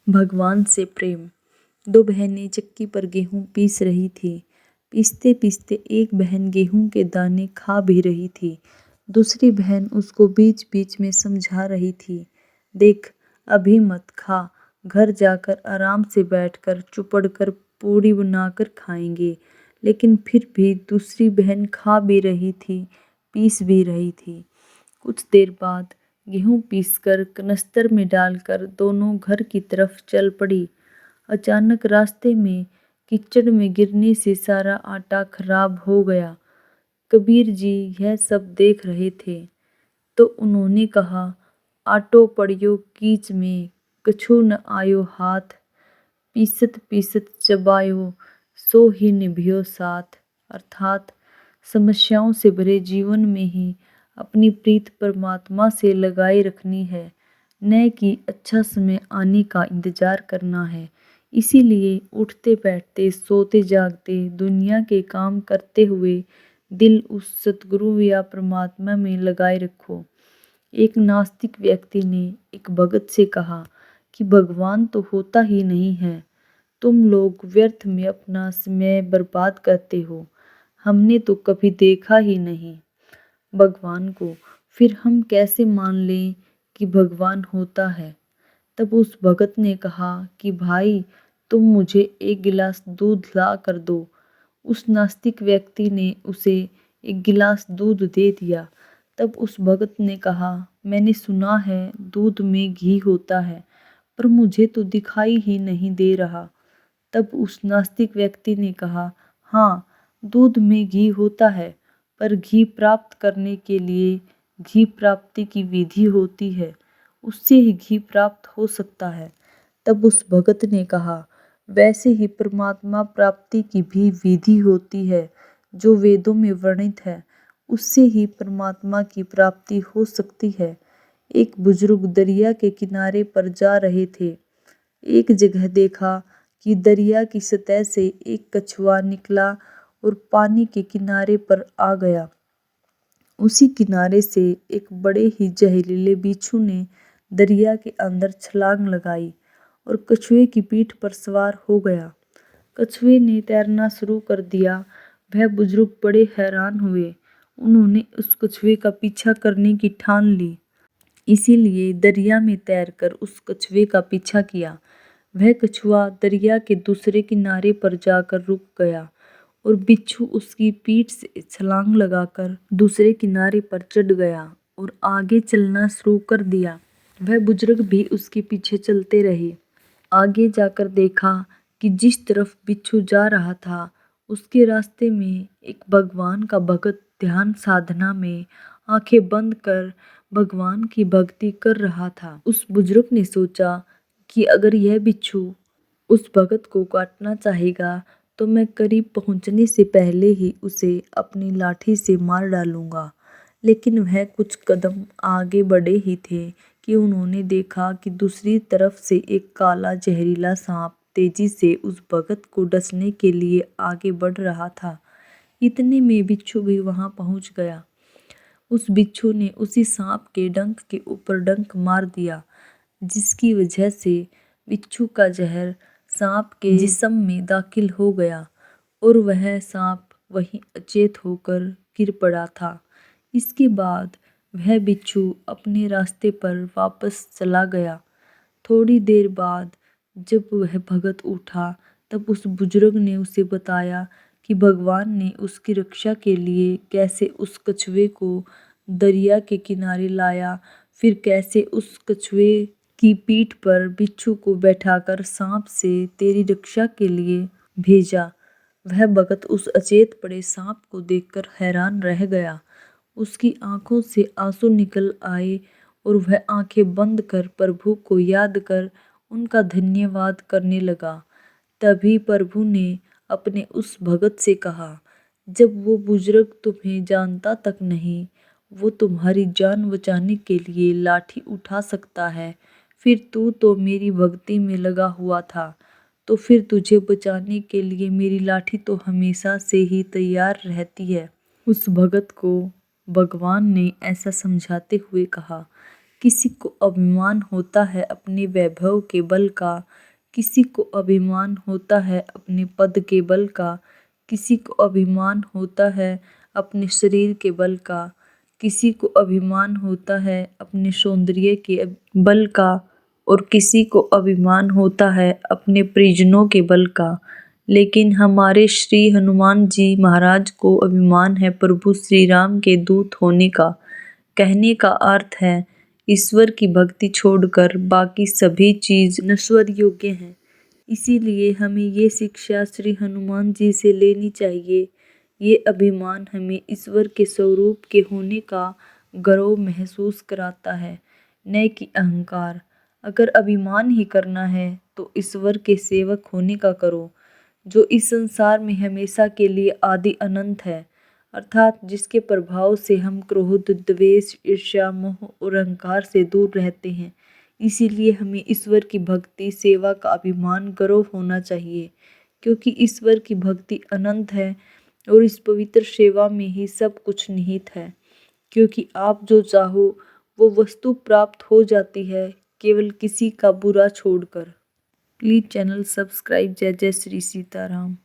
भगवान से प्रेम। दो बहनें चक्की पर गेहूं पीस रही थीं। पीसते पीसते एक बहन गेहूं के दाने खा भी रही थी। दूसरी बहन उसको बीच बीच में समझा रही थी, देख, अभी मत खा, घर जाकर आराम से बैठकर चुपड़ कर पूड़ी बनाकर खाएंगे। लेकिन फिर भी दूसरी बहन खा भी रही थी, पीस भी रही थी। कुछ देर बाद गेहूं पीसकर कनस्तर में डालकर दोनों घर की तरफ चल पड़ी। अचानक रास्ते में कीचड़ में गिरने से सारा आटा खराब हो गया। कबीर जी यह सब देख रहे थे तो उन्होंने कहा, आटो पड़ियो कीच में, कछु न आयो हाथ, पीसत पीसत चबायो, सो ही निभियो साथ। अर्थात समस्याओं से भरे जीवन में ही अपनी प्रीत परमात्मा से लगाए रखनी है, न कि अच्छा समय आने का इंतजार करना है। इसीलिए उठते बैठते सोते जागते दुनिया के काम करते हुए दिल उस सतगुरु या परमात्मा में लगाए रखो। एक नास्तिक व्यक्ति ने एक भगत से कहा कि भगवान तो होता ही नहीं है, तुम लोग व्यर्थ में अपना समय बर्बाद करते हो, हमने तो कभी देखा ही नहीं भगवान को, फिर हम कैसे मान लें कि भगवान होता है। तब उस भगत ने कहा कि भाई, तुम मुझे एक गिलास दूध ला कर दो। उस नास्तिक व्यक्ति ने उसे एक गिलास दूध दे दिया। तब उस भगत ने कहा, मैंने सुना है दूध में घी होता है, पर मुझे तो दिखाई ही नहीं दे रहा। तब उस नास्तिक व्यक्ति ने कहा, हाँ, दूध में घी होता है, पर घी प्राप्त करने के लिए घी प्राप्ति की विधि होती है, उससे ही घी प्राप्त हो सकता है। तब उस भगत ने कहा, वैसे ही परमात्मा प्राप्ति की भी विधि होती है, जो वेदों में वर्णित है, उससे ही परमात्मा की प्राप्ति हो सकती है। एक बुजुर्ग दरिया के किनारे पर जा रहे थे। एक जगह देखा कि दरिया की सतह से एक कछुआ निकला और पानी के किनारे पर आ गया। उसी किनारे से एक बड़े ही जहरीले बिच्छू ने दरिया के अंदर छलांग लगाई और कछुए की पीठ पर सवार हो गया। कछुए ने तैरना शुरू कर दिया। वह बुजुर्ग बड़े हैरान हुए। उन्होंने उस कछुए का पीछा करने की ठान ली। इसीलिए दरिया में तैरकर उस कछुए का पीछा किया। वह कछुआ दरिया के दूसरे किनारे पर जाकर रुक गया और बिच्छू उसकी पीठ से छलांग लगाकर दूसरे किनारे पर चढ़ गया और आगे चलना शुरू कर दिया। वह बुजुर्ग भी उसके पीछे चलते रहे। आगे जाकर देखा कि जिस तरफ बिच्छू जा रहा था, उसके रास्ते में एक भगवान का भक्त ध्यान साधना में आंखें बंद कर भगवान की भक्ति कर रहा था। उस बुजुर्ग ने सोचा कि अगर यह बिच्छू उस भगत को काटना चाहेगा तो मैं करीब पहुंचने से पहले ही उसे अपनी लाठी से मार डालूंगा। लेकिन वह कुछ कदम आगे बढ़े ही थे कि उन्होंने देखा कि दूसरी तरफ से एक काला जहरीला सांप तेजी से उस भगत को डसने के लिए आगे बढ़ रहा था। इतने में बिच्छू भी वहां पहुंच गया। उस बिच्छू ने उसी सांप के डंक के ऊपर डंक मार दिया, जिसकी वजह से बिच्छू का जहर सांप के जिस्म में दाखिल हो गया और वह सांप वहीं अचेत होकर गिर पड़ा था। इसके बाद वह बिच्छू अपने रास्ते पर वापस चला गया। थोड़ी देर बाद जब वह भगत उठा, तब उस बुजुर्ग ने उसे बताया कि भगवान ने उसकी रक्षा के लिए कैसे उस कछुए को दरिया के किनारे लाया, फिर कैसे उस कछुए की पीठ पर बिच्छू को बैठाकर सांप से तेरी रक्षा के लिए भेजा। वह भगत उस अचेत पड़े सांप को देखकर हैरान रह गया। उसकी आंखों से आंसू निकल आए और वह आंखें बंद कर प्रभु को याद कर उनका धन्यवाद करने लगा। तभी प्रभु ने अपने उस भगत से कहा, जब वो बुजुर्ग तुम्हें जानता तक नहीं, वो तुम्हारी जान बचाने के लिए लाठी उठा सकता है, फिर तू तो मेरी भक्ति में लगा हुआ था, तो फिर तुझे बचाने के लिए मेरी लाठी तो हमेशा से ही तैयार रहती है। उस भगत को भगवान ने ऐसा समझाते हुए कहा किसी को अभिमान होता है अपने वैभव के बल का, किसी को अभिमान होता है अपने पद के बल का, किसी को अभिमान होता है अपने शरीर के बल का, किसी को अभिमान होता है अपने सौंदर्य के बल का और किसी को अभिमान होता है अपने परिजनों के बल का। लेकिन हमारे श्री हनुमान जी महाराज को अभिमान है प्रभु श्री राम के दूत होने का। कहने का अर्थ है ईश्वर की भक्ति छोड़कर बाकी सभी चीज नश्वर योग्य हैं। इसीलिए हमें ये शिक्षा श्री हनुमान जी से लेनी चाहिए। ये अभिमान हमें ईश्वर के स्वरूप के होने का गर्व महसूस कराता है, न कि अहंकार। अगर अभिमान ही करना है तो ईश्वर के सेवक होने का करो, जो इस संसार में हमेशा के लिए आदि अनंत है, अर्थात जिसके प्रभाव से हम क्रोध, द्वेष, ईर्ष्या, मोह और अहंकार से दूर रहते हैं। इसीलिए हमें ईश्वर की भक्ति, सेवा का अभिमान, गर्व होना चाहिए, क्योंकि ईश्वर की भक्ति अनंत है और इस पवित्र सेवा में ही सब कुछ निहित है। क्योंकि आप जो चाहो वो वस्तु प्राप्त हो जाती है, केवल किसी का बुरा छोड़कर। Please channel subscribe. जय जय श्री सीताराम।